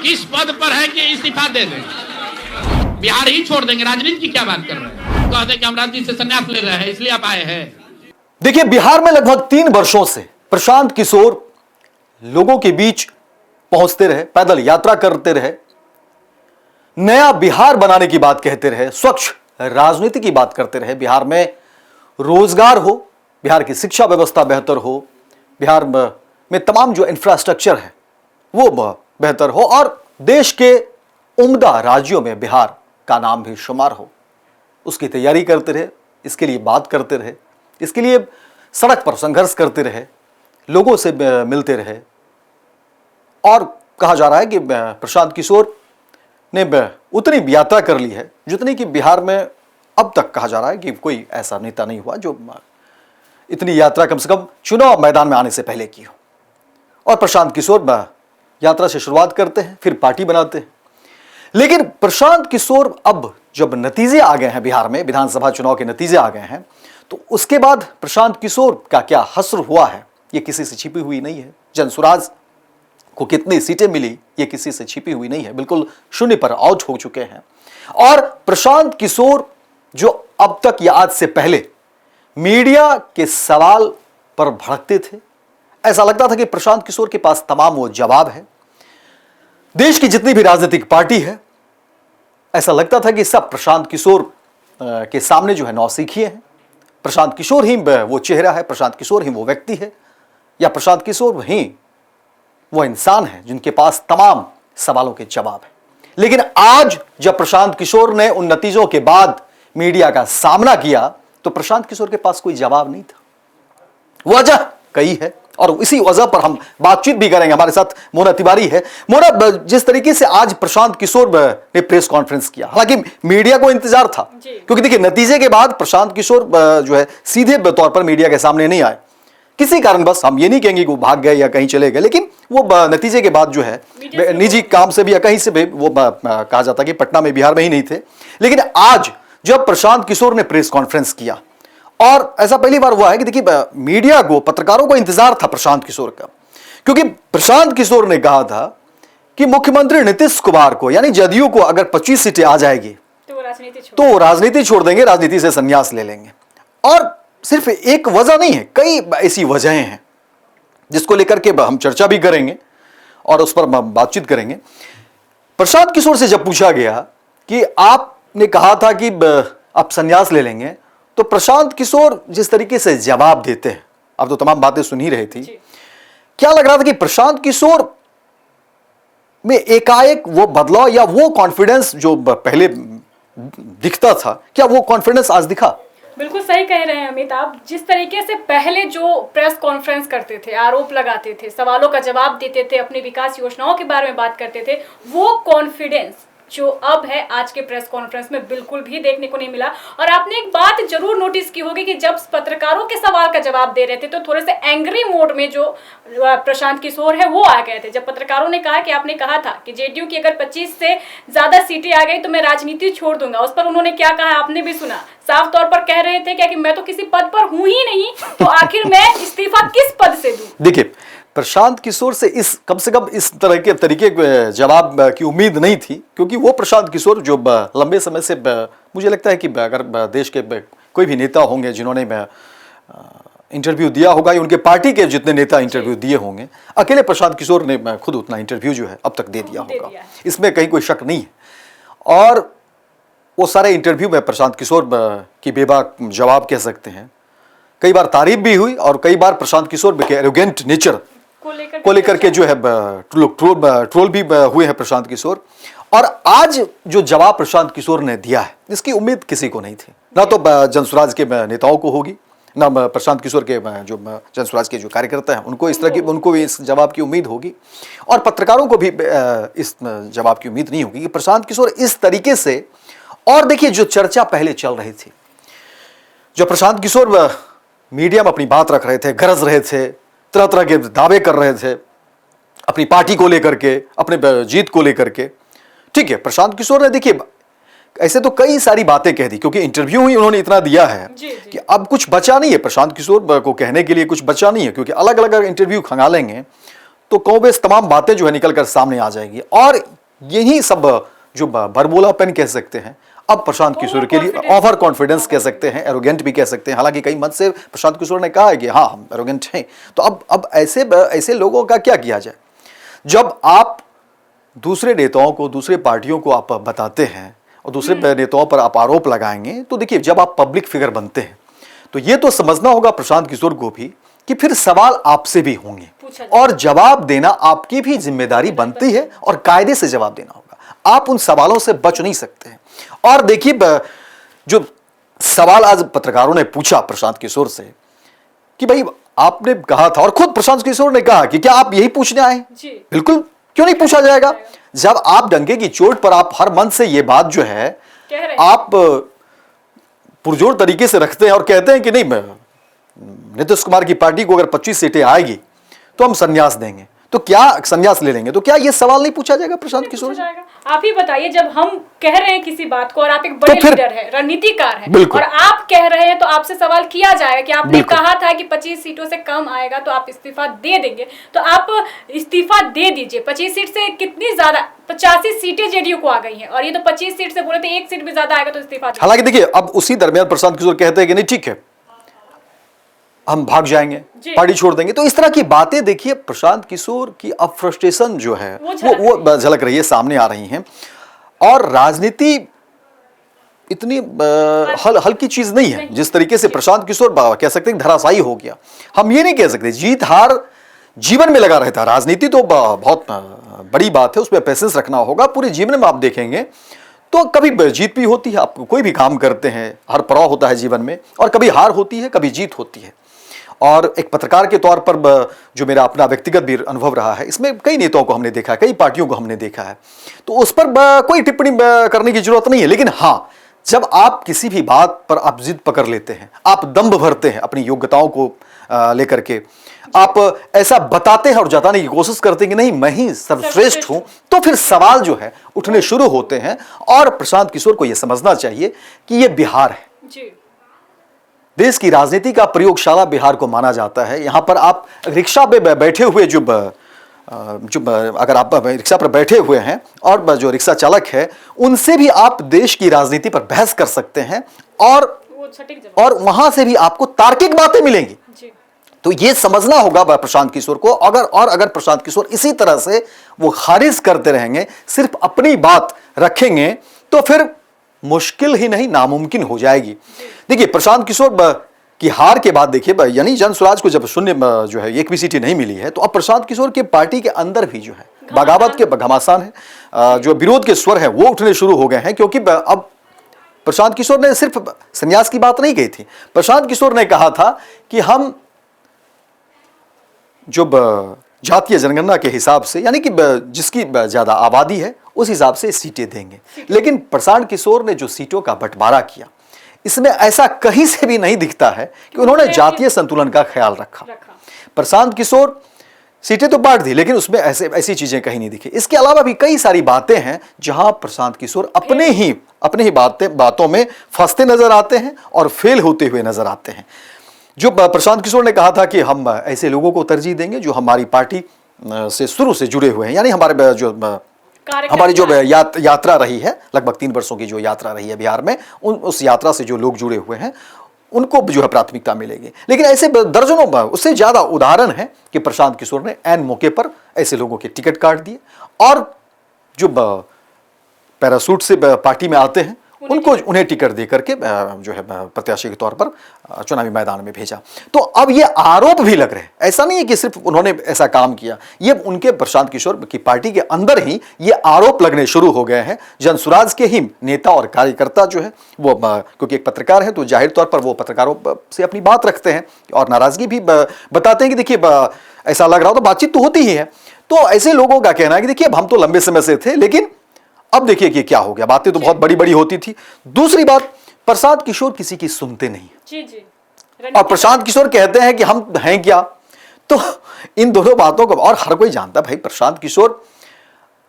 किस पद पर है कि इस्तीफा दे दें, बिहार ही छोड़ देंगे, राजनीति की क्या बात कर रहे हैं। कहते हैं कि हम राजनीति से संन्यास ले रहे हैं इसलिए आप आए हैं। देखिए, बिहार में लगभग 3 वर्षों से प्रशांत किशोर लोगों के बीच पहुंचते रहे, पैदल यात्रा करते रहे, नया बिहार बनाने की बात कहते रहे, स्वच्छ राजनीति की बात करते रहे, बिहार में रोजगार हो, बिहार की शिक्षा व्यवस्था बेहतर हो, बिहार में तमाम जो इंफ्रास्ट्रक्चर है वो बेहतर हो और देश के उम्दा राज्यों में बिहार का नाम भी शुमार हो। उसकी तैयारी करते रहे, इसके लिए बात करते रहे, इसके लिए सड़क पर संघर्ष करते रहे, लोगों से मिलते रहे। और कहा जा रहा है कि प्रशांत किशोर ने उतनी यात्रा कर ली है जितनी कि बिहार में अब तक कहा जा रहा है कि कोई ऐसा नेता नहीं हुआ जो इतनी यात्रा कम से कम चुनाव मैदान में आने से पहले की हो। और प्रशांत किशोर यात्रा से शुरुआत करते हैं, फिर पार्टी बनाते हैं। लेकिन प्रशांत किशोर अब जब नतीजे आ गए हैं, बिहार में विधानसभा चुनाव के नतीजे आ गए हैं, तो उसके बाद प्रशांत किशोर का क्या हश्र हुआ है ये किसी से छिपी हुई नहीं है। जनसुराज को कितनी सीटें मिली ये किसी से छिपी हुई नहीं है, बिल्कुल शून्य पर आउट हो चुके हैं। और प्रशांत किशोर जो अब तक या आज से पहले मीडिया के सवाल पर भड़कते थे, ऐसा लगता था कि प्रशांत किशोर के पास तमाम वो जवाब है। देश की जितनी भी राजनीतिक पार्टी है, ऐसा लगता था कि सब प्रशांत किशोर के सामने जो है नौसिखिए हैं। प्रशांत किशोर ही वो चेहरा है, प्रशांत किशोर ही वो व्यक्ति है, या प्रशांत किशोर ही वो इंसान है जिनके पास तमाम सवालों के जवाब है। लेकिन आज जब प्रशांत किशोर ने उन नतीजों के बाद मीडिया का सामना किया तो प्रशांत किशोर के पास कोई जवाब नहीं था। वजह कई है और इसी वजह पर हम बातचीत भी करेंगे। हमारे साथ मोना तिवारी है। मोना, जिस तरीके से आज प्रशांत किशोर ने प्रेस कॉन्फ्रेंस किया, हालांकि मीडिया को इंतजार था, क्योंकि देखिए नतीजे के बाद प्रशांत किशोर जो है सीधे तौर पर मीडिया के सामने नहीं आए किसी कारण। बस हम ये नहीं कहेंगे कि वो भाग गए या कहीं चले गए, लेकिन वो नतीजे के बाद जो है निजी काम से भी या कहीं से भी वो कहा जाता कि पटना में, बिहार में ही नहीं थे। लेकिन आज जब प्रशांत किशोर ने प्रेस कॉन्फ्रेंस किया, और ऐसा पहली बार हुआ है कि देखिए मीडिया को, पत्रकारों को इंतजार था प्रशांत किशोर का, क्योंकि प्रशांत किशोर ने कहा था कि मुख्यमंत्री नीतीश कुमार को यानी जदयू को अगर 25 सीटें आ जाएगी तो राजनीति छोड़ देंगे, राजनीति से संन्यास ले लेंगे। और सिर्फ एक वजह नहीं है, कई ऐसी वजहें हैं जिसको लेकर के हम चर्चा भी करेंगे और उस पर बातचीत करेंगे। प्रशांत किशोर से जब पूछा गया कि आपने कहा था कि आप संन्यास ले लेंगे, तो प्रशांत किशोर जिस तरीके से जवाब देते हैं, अब तो तमाम बातें सुन ही रही थी, क्या लग रहा था कि प्रशांत किशोर में एकाएक वो बदलाव या वो कॉन्फिडेंस जो पहले दिखता था, क्या वो कॉन्फिडेंस आज दिखा? बिल्कुल सही कह रहे हैं अमित आप। जिस तरीके से पहले जो प्रेस कॉन्फ्रेंस करते थे, आरोप लगाते थे, सवालों का जवाब देते थे, अपनी विकास योजनाओं के बारे में बात करते थे, वो कॉन्फिडेंस जो अब है आज के प्रेस कॉन्फ्रेंस में बिल्कुल भी देखने को नहीं मिला। और आपने एक बात जरूर नोटिस की होगी कि जब पत्रकारों के सवाल का जवाब दे रहे थे तो थोड़े से एंग्री मोड में जो प्रशांत किशोर है वो आ गए थे। जब पत्रकारों ने कहा कि आपने कहा था कि जेडीयू की अगर 25 से ज्यादा सीटें आ गई तो मैं राजनीति छोड़ दूंगा, उस पर उन्होंने क्या कहा आपने भी सुना। साफ तौर पर कह रहे थे क्या कि मैं तो किसी पद पर हूं ही नहीं, तो आखिर मैं इस्तीफा किस पद से दूं। देखिए, प्रशांत किशोर से कम से कम इस तरह के तरीके जवाब की उम्मीद नहीं थी, क्योंकि वो प्रशांत किशोर जो लंबे समय से मुझे लगता है कि अगर देश के कोई भी नेता होंगे जिन्होंने इंटरव्यू दिया होगा, या उनके पार्टी के जितने नेता इंटरव्यू दिए होंगे, अकेले प्रशांत किशोर ने खुद उतना इंटरव्यू जो है अब तक दे दिया होगा, इसमें कहीं कोई शक नहीं है। और वो सारे इंटरव्यू में प्रशांत किशोर की बेबाक जवाब कह सकते हैं। कई बार तारीफ भी हुई और कई बार प्रशांत किशोर के एरोगेंट नेचर को लेकर के जो है ट्रोल भी हुए हैं प्रशांत किशोर। और आज जो जवाब प्रशांत किशोर ने दिया है, इसकी उम्मीद किसी को नहीं थी, ना तो जनसुराज के नेताओं को होगी, ना प्रशांत किशोर के जो जनसुराज के जो कार्यकर्ता हैं उनको इस तरह की, उनको भी इस जवाब की उम्मीद होगी, और पत्रकारों को भी इस जवाब की उम्मीद नहीं होगी कि प्रशांत किशोर इस तरीके से। और देखिए, जो चर्चा पहले चल रही थी, जो प्रशांत किशोर मीडिया में अपनी बात रख रहे थे, गरज रहे थे, तरह तरह के दावे कर रहे थे अपनी पार्टी को लेकर के, अपने जीत को लेकर के, ठीक है, प्रशांत किशोर ने देखिए ऐसे तो कई सारी बातें कह दी, क्योंकि इंटरव्यू ही उन्होंने इतना दिया है कि अब कुछ बचा नहीं है प्रशांत किशोर को कहने के लिए, कुछ बचा नहीं है, क्योंकि अलग अलग इंटरव्यू खंगालेंगे तो कौबेस तमाम बातें जो है निकलकर सामने आ जाएगी। और यही सब जो भरबोलापन कह सकते हैं अब प्रशांत किशोर के लिए, ओवर कॉन्फिडेंस कह सकते हैं, एरोगेंट भी कह सकते हैं। हालांकि कई मत से प्रशांत किशोर ने कहा है कि हाँ हम एरोगेंट हैं। तो अब ऐसे लोगों का क्या किया जाए? जब आप दूसरे नेताओं को, दूसरे पार्टियों को आप बताते हैं और दूसरे नेताओं पर आप आरोप लगाएंगे, तो देखिए जब आप पब्लिक फिगर बनते हैं तो ये तो समझना होगा प्रशांत किशोर को भी कि फिर सवाल आपसे भी होंगे और जवाब देना आपकी भी जिम्मेदारी बनती है और कायदे से जवाब देना होगा। आप उन सवालों से बच नहीं सकते हैं। और देखिए जो सवाल आज पत्रकारों ने पूछा प्रशांत किशोर से कि भाई आपने कहा था, और खुद प्रशांत किशोर ने कहा कि क्या आप यही पूछने आए? बिल्कुल, क्यों नहीं पूछा जाएगा? जब आप डंके की चोट पर आप हर मंच से ये बात जो है आप पुरजोर तरीके से रखते हैं और कहते हैं कि नहीं, नीतीश कुमार की पार्टी को अगर 25 सीटें आएगी तो हम संन्यास देंगे, तो क्या संन्यास ले लेंगे, तो क्या ये सवाल नहीं पूछा जाएगा प्रशांत किशोर? आप ही बताइए, जब हम कह रहे हैं किसी बात को और आप एक बड़े लीडर हैं, रणनीतिकार हैं, और आप कह रहे हैं तो आपसे सवाल किया जाएगा कि आपने कहा था कि 25 सीटों से कम आएगा तो आप इस्तीफा दे देंगे, तो आप इस्तीफा दे दीजिए। 25 सीट से कितनी ज्यादा, 85 सीटें जेडीयू को आ गई हैं, और ये तो 25 सीट से बोले थे 1 सीट भी ज्यादा आएगा तो इस्तीफा। हालांकि देखिए अब उसी दरमियान प्रशांत किशोर कहते हैं कि नहीं ठीक है हम भाग जाएंगे, पार्टी छोड़ देंगे। तो इस तरह की बातें देखिए प्रशांत किशोर की अब फ्रस्ट्रेशन जो है वो झलक रही है, सामने आ रही हैं। और राजनीति इतनी हल्की चीज नहीं है जिस तरीके से प्रशांत किशोर कह सकते हैं धराशायी हो गया। हम ये नहीं कह सकते, जीत हार जीवन में लगा रहता है। राजनीति तो बहुत बड़ी बात है, उसमें पेशेंस रखना होगा। पूरे जीवन में आप देखेंगे तो कभी जीत भी होती है, आप कोई भी काम करते हैं हर पड़ाव होता है जीवन में, और कभी हार होती है, कभी जीत होती है। और एक पत्रकार के तौर पर जो मेरा अपना व्यक्तिगत भी अनुभव रहा है, इसमें कई नेताओं को हमने देखा है, कई पार्टियों को हमने देखा है, तो उस पर कोई टिप्पणी करने की जरूरत नहीं है। लेकिन हाँ, जब आप किसी भी बात पर आप जिद पकड़ लेते हैं, आप दंभ भरते हैं अपनी योग्यताओं को लेकर के, आप ऐसा बताते हैं और जताने की कोशिश करते हैं कि नहीं मैं ही सर्वश्रेष्ठ हूं, तो फिर सवाल जो है उठने शुरू होते हैं। और प्रशांत किशोर को यह समझना चाहिए कि यह बिहार है, देश की राजनीति का प्रयोगशाला बिहार को माना जाता है। यहां पर आप रिक्शा पे बैठे हुए जो अगर आप रिक्शा पर बैठे हुए हैं और जो रिक्शा चालक है उनसे भी आप देश की राजनीति पर बहस कर सकते हैं, और वहां से भी आपको तार्किक बातें मिलेंगी। तो ये समझना होगा प्रशांत किशोर को। अगर प्रशांत किशोर इसी तरह से वो खारिज करते रहेंगे, सिर्फ अपनी बात रखेंगे, तो फिर मुश्किल ही नहीं नामुमकिन हो जाएगी। देखिए प्रशांत किशोर की हार के बाद देखिए यानी जनसुराज को जब शून्य जो है एक भी सीटें नहीं मिली है, तो अब प्रशांत किशोर के पार्टी के अंदर भी जो है बगावत के घमासान है, जो विरोध के स्वर है वो उठने शुरू हो गए हैं। क्योंकि अब प्रशांत किशोर ने सिर्फ संन्यास की बात नहीं कही थी, प्रशांत किशोर ने कहा था कि हम जो जातीय जनगणना के हिसाब से, यानी कि जिसकी ज्यादा आबादी है उस हिसाब से सीटें देंगे। लेकिन प्रशांत किशोर ने जो सीटों का बंटवारा किया, इसमें ऐसा कहीं से भी नहीं दिखता है कि उन्होंने जातीय संतुलन का ख्याल रखा। प्रशांत किशोर सीटें तो बांट दी, लेकिन उसमें ऐसी चीजें कहीं नहीं दिखी। इसके अलावा भी कई सारी बातें हैं जहां प्रशांत किशोर अपने ही बातों में फंसते नजर आते हैं और फेल होते हुए नजर आते हैं। जो प्रशांत किशोर ने कहा था कि हम ऐसे लोगों को तरजीह देंगे जो हमारी पार्टी से शुरू से जुड़े हुए हैं, यानी हमारी जो यात्रा रही है, लगभग 3 वर्षों की जो यात्रा रही है बिहार में, उस यात्रा से जो लोग जुड़े हुए हैं उनको जो है प्राथमिकता मिलेगी। लेकिन ऐसे दर्जनों उससे ज्यादा उदाहरण है कि प्रशांत किशोर ने ऐन मौके पर ऐसे लोगों के टिकट काट दिए, और जो पैरासूट से पार्टी में आते हैं उन्हें टिकट दे करके जो है प्रत्याशी के तौर पर चुनावी मैदान में भेजा। तो अब ये आरोप भी लग रहे हैं, ऐसा नहीं है कि सिर्फ उन्होंने ऐसा काम किया, ये उनके प्रशांत किशोर की पार्टी के अंदर ही ये आरोप लगने शुरू हो गए हैं। जनसुराज के ही नेता और कार्यकर्ता जो है वो, क्योंकि एक पत्रकार है तो जाहिर तौर पर वो पत्रकारों से अपनी बात रखते हैं और नाराजगी भी बताते हैं कि देखिए ऐसा लग रहा हो, तो बातचीत तो होती ही है। तो ऐसे लोगों का कहना है कि देखिए हम तो लंबे समय से थे, लेकिन अब देखिए कि क्या हो गया, बातें तो बहुत बड़ी बड़ी होती थी। दूसरी बात, प्रशांत किशोर किसी की सुनते नहीं। जी। और प्रशांत किशोर कहते हैं कि हम हैं क्या। तो इन दोनों बातों को और हर कोई जानता भाई, प्रशांत किशोर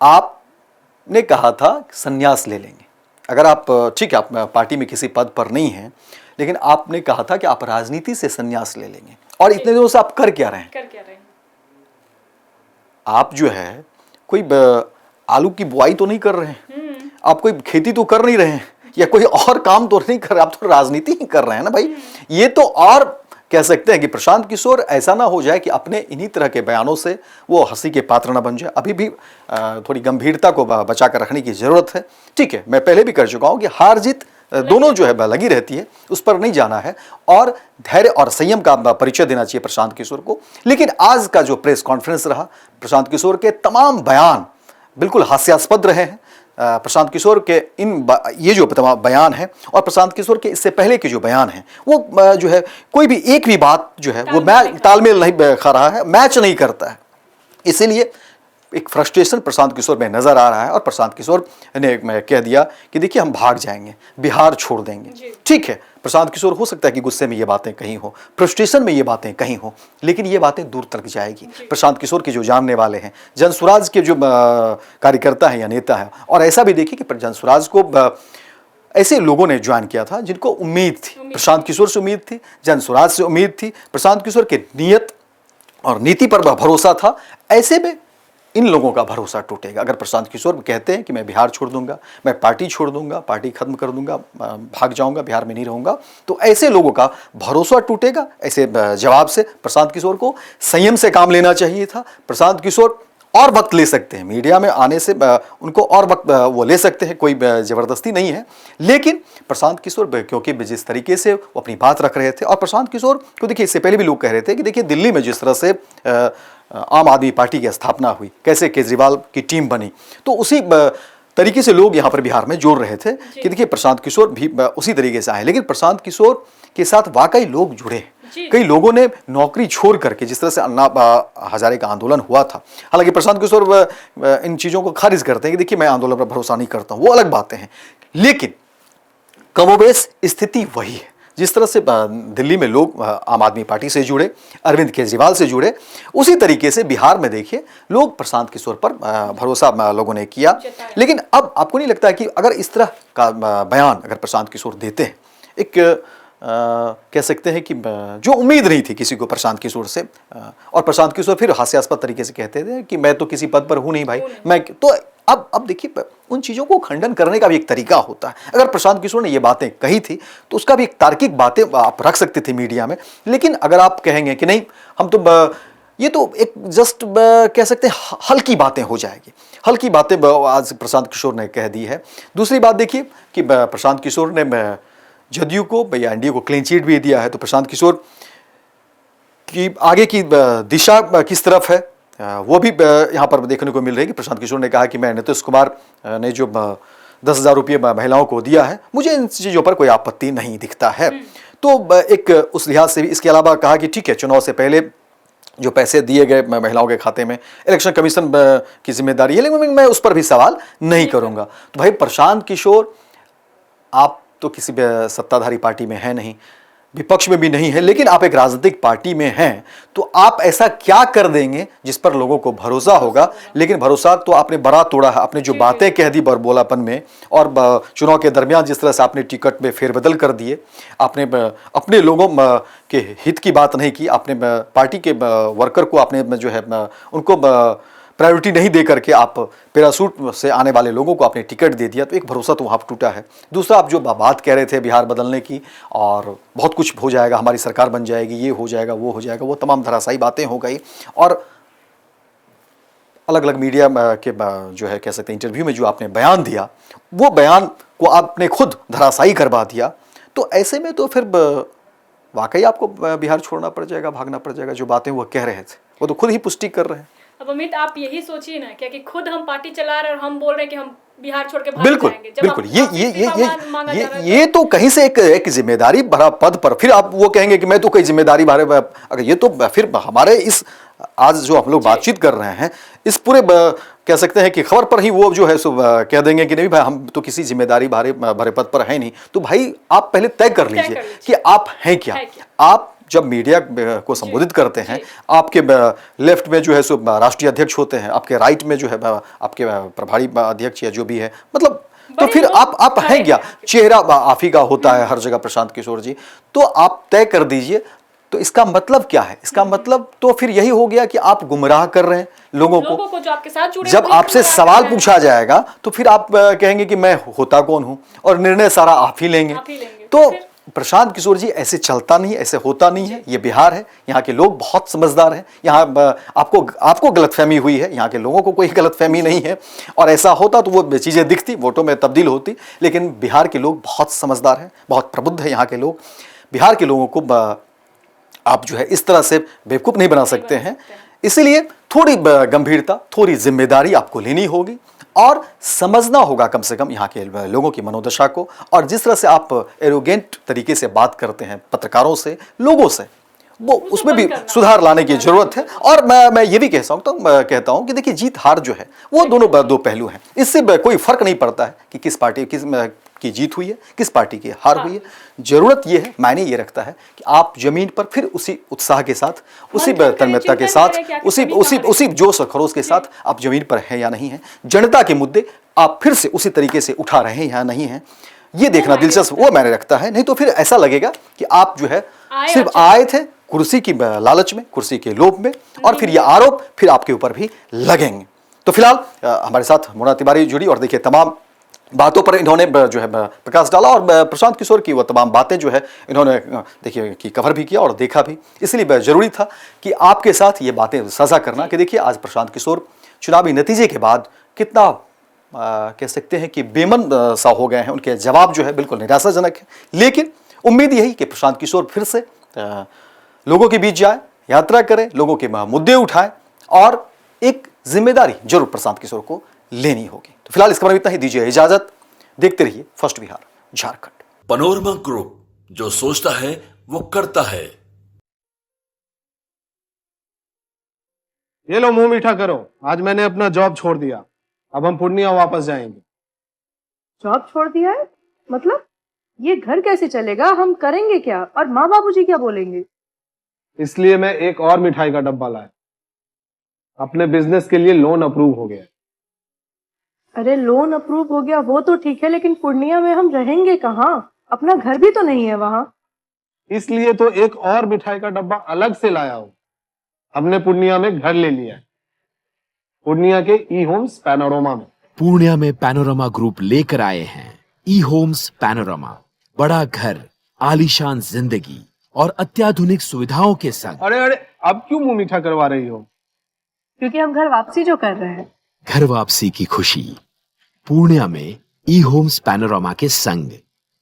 आपने कहा था संन्यास ले लेंगे, अगर आप ठीक है आप पार्टी में किसी पद पर नहीं हैं, लेकिन आपने कहा था कि आप राजनीति से संन्यास ले लेंगे। और इतने दिनों से आप कर क्या रहे हैं? आप जो है कोई आलू की बुआई तो नहीं कर रहे हैं, आप कोई खेती तो कर नहीं रहे हैं, या कोई और काम तो नहीं कर रहे, आप तो राजनीति ही कर रहे हैं ना भाई। ये तो और कह सकते हैं कि प्रशांत किशोर ऐसा ना हो जाए कि अपने इन्हीं तरह के बयानों से वो हंसी के पात्र ना बन जाए। अभी भी थोड़ी गंभीरता को बचा कर रखने की जरूरत है। ठीक है, मैं पहले भी कर चुका हूं कि हार जीत दोनों जो है लगी रहती है, उस पर नहीं जाना है और धैर्य और संयम का परिचय देना चाहिए प्रशांत किशोर को। लेकिन आज का जो प्रेस कॉन्फ्रेंस रहा, प्रशांत किशोर के तमाम बयान बिल्कुल हास्यास्पद रहे हैं। प्रशांत किशोर के ये जो बयान है और प्रशांत किशोर के इससे पहले के जो बयान हैं वो जो है कोई भी एक भी बात जो है वो तालमेल नहीं खा रहा है, मैच नहीं करता है। इसीलिए एक फ्रस्ट्रेशन प्रशांत किशोर में नजर आ रहा है और प्रशांत किशोर ने कह दिया कि देखिए हम भाग जाएंगे, बिहार छोड़ देंगे। ठीक है, प्रशांत किशोर हो सकता है कि गुस्से में ये बातें कहीं हो, फ्रस्ट्रेशन में ये बातें कहीं हो, लेकिन ये बातें दूर तक जाएगी। प्रशांत किशोर के जो जानने वाले हैं, जनसुराज के जो कार्यकर्ता हैं या नेता हैं, और ऐसा भी देखिए कि जनसुराज को ऐसे लोगों ने ज्वाइन किया था जिनको उम्मीद थी, प्रशांत किशोर से उम्मीद थी, जनसुराज से उम्मीद थी, प्रशांत किशोर के नियत और नीति पर भरोसा था। ऐसे में इन लोगों का भरोसा टूटेगा। अगर प्रशांत किशोर कहते हैं कि मैं बिहार छोड़ दूंगा, मैं पार्टी छोड़ दूंगा, पार्टी खत्म कर दूंगा, भाग जाऊंगा, बिहार में नहीं रहूंगा, तो ऐसे लोगों का भरोसा टूटेगा। ऐसे जवाब से प्रशांत किशोर को संयम से काम लेना चाहिए था। प्रशांत किशोर और वक्त ले सकते हैं, मीडिया में आने से उनको और वक्त वो ले सकते हैं, कोई जबरदस्ती नहीं है। लेकिन प्रशांत किशोर क्योंकि जिस तरीके से वो अपनी बात रख रहे थे, और प्रशांत किशोर को देखिए इससे पहले भी लोग कह रहे थे कि देखिए दिल्ली में जिस तरह से आम आदमी पार्टी की स्थापना हुई, कैसे केजरीवाल की टीम बनी, तो उसी तरीके से लोग यहाँ पर बिहार में जोड़ रहे थे कि देखिए प्रशांत किशोर भी उसी तरीके से आए। लेकिन प्रशांत किशोर के साथ वाकई लोग जुड़े, कई लोगों ने नौकरी छोड़ करके, जिस तरह से अन्ना हजारे का आंदोलन हुआ था। हालांकि प्रशांत किशोर इन चीज़ों को खारिज करते हैं कि देखिए मैं आंदोलन पर भरोसा नहीं करता हूँ, वो अलग बातें हैं। लेकिन कमोबेश स्थिति वही है। जिस तरह से दिल्ली में लोग आम आदमी पार्टी से जुड़े, अरविंद केजरीवाल से जुड़े, उसी तरीके से बिहार में देखिए लोग प्रशांत किशोर पर भरोसा लोगों ने किया। लेकिन अब आपको नहीं लगता है कि अगर इस तरह का बयान अगर प्रशांत किशोर देते हैं, एक कह सकते हैं कि जो उम्मीद नहीं थी किसी को प्रशांत किशोर से, और प्रशांत किशोर फिर हास्यास्पद तरीके से कहते थे कि मैं तो किसी पद पर हूं नहीं भाई, मैं तो अब देखिए उन चीज़ों को खंडन करने का भी एक तरीका होता है। अगर प्रशांत किशोर ने ये बातें कही थी तो उसका भी एक तार्किक बातें आप रख सकते थे मीडिया में। लेकिन अगर आप कहेंगे कि नहीं हम तो ये तो एक जस्ट कह सकते हैं हल्की बातें हो जाएगी, हल्की बातें आज प्रशांत किशोर ने कह दी है। दूसरी बात देखिए कि प्रशांत किशोर ने जदयू को या एनडीए को क्लीन चिट भी दिया है, तो प्रशांत किशोर की आगे की दिशा किस तरफ है वो भी यहाँ पर देखने को मिल रही है कि प्रशांत किशोर ने कहा कि मैं नीतीश कुमार ने जो 10,000 रुपये महिलाओं को दिया है, मुझे इन चीज़ों पर कोई आपत्ति नहीं दिखता है। तो एक उस लिहाज से भी, इसके अलावा कहा कि ठीक है चुनाव से पहले जो पैसे दिए गए महिलाओं के खाते में इलेक्शन कमीशन की जिम्मेदारी है, लेकिन मैं उस पर भी सवाल नहीं करूँगा। तो भाई प्रशांत किशोर, आप तो किसी सत्ताधारी पार्टी में है नहीं, विपक्ष में भी नहीं है, लेकिन आप एक राजनीतिक पार्टी में हैं, तो आप ऐसा क्या कर देंगे जिस पर लोगों को भरोसा होगा। लेकिन भरोसा तो आपने बड़ा तोड़ा है, आपने जो बातें कह दी बरबोलापन में, और चुनाव के दरमियान जिस तरह से आपने टिकट में फेरबदल कर दिए, आपने अपने लोगों के हित की बात नहीं की, आपने पार्टी के वर्कर को आपने जो है उनको प्रायोरिटी नहीं दे करके आप पैरासूट से आने वाले लोगों को आपने टिकट दे दिया, तो एक भरोसा तो वहाँ टूटा है। दूसरा, आप जो बात कह रहे थे बिहार बदलने की और बहुत कुछ हो जाएगा, हमारी सरकार बन जाएगी, ये हो जाएगा, वो हो जाएगा, वो तमाम धराशायी बातें हो गई। और अलग अलग मीडिया के जो है कह सकते हैं इंटरव्यू में जो आपने बयान दिया, वो बयान को आपने खुद धराशायी करवा दिया। तो ऐसे में तो फिर वाकई आपको बिहार छोड़ना पड़ जाएगा, भागना पड़ जाएगा। जो बातें वो कह रहे थे वो तो खुद ही पुष्टि कर रहे हैं। अब अमित, आप यही सोचिए ना क्या कि खुद हम पार्टी चला रहे हैं और हम बोल रहे हैं कि हम बिहार छोड़ के भाग बिल्कुल जाएंगे। बिल्कुल, ये तो कहीं से एक जिम्मेदारी भरा पद पर फिर आप वो कहेंगे कि मैं तो कोई जिम्मेदारी भरे, अगर ये तो फिर हमारे इस आज जो हम लोग बातचीत कर रहे हैं इस पूरे कह सकते हैं कि खबर पर ही वो जो है सो कह देंगे कि नहीं भाई हम तो किसी जिम्मेदारी भरे पद पर है नहीं। तो भाई आप पहले तय कर लीजिए कि आप हैं क्या। आप जब मीडिया को संबोधित करते हैं, आपके लेफ्ट में जो है सो राष्ट्रीय अध्यक्ष होते हैं, आपके राइट में जो है आपके प्रभारी अध्यक्ष या जो भी है, मतलब तो फिर आप हैं क्या। चेहरा आप ही का होता है हर जगह प्रशांत किशोर जी। तो आप तय कर दीजिए, तो इसका मतलब क्या है? इसका मतलब तो फिर यही हो गया कि आप गुमराह कर रहे हैं लोगों को। जो आपके साथ जुड़े जब हुए हैं, आपसे गुमराह सवाल कर रहे हैं। पूछा जाएगा तो फिर आप कहेंगे कि मैं होता कौन हूं और निर्णय सारा आप ही लेंगे। तो फिर? प्रशांत किशोर जी, ऐसे चलता नहीं, ऐसे होता नहीं है। ये बिहार है, यहाँ के लोग बहुत समझदार हैं। यहाँ आपको गलतफहमी हुई है, यहाँ के लोगों को कोई गलतफहमी नहीं है। और ऐसा होता तो वो चीजें दिखती, वोटों में तब्दील होती। लेकिन बिहार के लोग बहुत समझदार हैं, बहुत प्रबुद्ध है यहाँ के लोग। बिहार के लोगों को आप जो है इस तरह से बेवकूफ नहीं बना सकते हैं। इसीलिए थोड़ी गंभीरता, थोड़ी जिम्मेदारी आपको लेनी होगी और समझना होगा कम से कम यहाँ के लोगों की मनोदशा को। और जिस तरह से आप एरोगेंट तरीके से बात करते हैं पत्रकारों से, लोगों से, वो उसमें भी सुधार लाने की जरूरत है। और मैं ये भी कहता हूं कि देखिए, जीत हार जो है वो दोनों दो पहलू हैं। इससे कोई फर्क नहीं पड़ता है कि किस पार्टी की जीत हुई है, किस पार्टी की हार हुई है। जरूरत ये है, मायने ये रखता है कि आप जमीन पर फिर उसी उत्साह के साथ, उसी तन्मयता के साथ, उसी जोश और खरोश के साथ आप जमीन पर हैं या नहीं है। जनता के मुद्दे आप फिर से उसी तरीके से उठा रहे हैं या नहीं है, ये देखना दिलचस्प, वो मायने रखता है। नहीं तो फिर ऐसा लगेगा कि आप जो है सिर्फ आए थे कुर्सी की लालच में, कुर्सी के लोभ में, और फिर ये आरोप फिर आपके ऊपर भी लगेंगे। तो फिलहाल हमारे साथ मोना तिवारी जुड़ी और देखिए तमाम बातों पर इन्होंने जो है प्रकाश डाला। और प्रशांत किशोर की वो तमाम बातें जो है इन्होंने देखिए कि कवर भी किया और देखा भी। इसलिए जरूरी था कि आपके साथ ये बातें साझा करना कि देखिए आज प्रशांत किशोर चुनावी नतीजे के बाद कितना कह सकते हैं कि बेमन सा हो गए हैं। उनके जवाब जो है बिल्कुल निराशाजनक है। लेकिन उम्मीद यही कि प्रशांत किशोर फिर से लोगों के बीच जाए, यात्रा करें, लोगों के मुद्दे उठाएं और एक जिम्मेदारी जरूर प्रशांत किशोर को लेनी होगी। तो फिलहाल इस खबर में इतना ही, दीजिए इजाजत। देखते रहिए first Bihar Jharkhand. Panorama group, जो सोचता है वो करता है। ये लो मुंह मीठा करो, आज मैंने अपना जॉब छोड़ दिया। अब हम पूर्णिया वापस जाएंगे। जॉब छोड़ दिया है? मतलब ये घर कैसे चलेगा? हम करेंगे क्या? और माँ बाबूजी क्या बोलेंगे? इसलिए मैं एक और मिठाई का डब्बा लाया। अपने बिजनेस के लिए लोन अप्रूव हो गया। अरे लोन अप्रूव हो गया वो तो ठीक है, लेकिन पूर्णिया में हम रहेंगे कहाँ? अपना घर भी तो नहीं है वहाँ। इसलिए तो एक और मिठाई का डब्बा अलग से लाया हूँ। हमने पूर्णिया में घर ले लिया है, पूर्णिया के ई होम्स पैनोरमा में। पूर्णिया में पैनोरमा ग्रुप लेकर आए हैं ई होम्स पैनोरमा। बड़ा घर, आलीशान जिंदगी और अत्याधुनिक सुविधाओं के संग। अरे अब क्यों मुंह मीठा करवा रही हो? क्योंकि हम घर वापसी जो कर रहे हैं। घर वापसी की खुशी पूर्णिया में ई होम्स पैनोरमा के संग।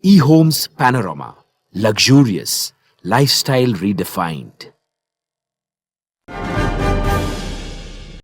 E homes panorama, luxurious lifestyle redefined.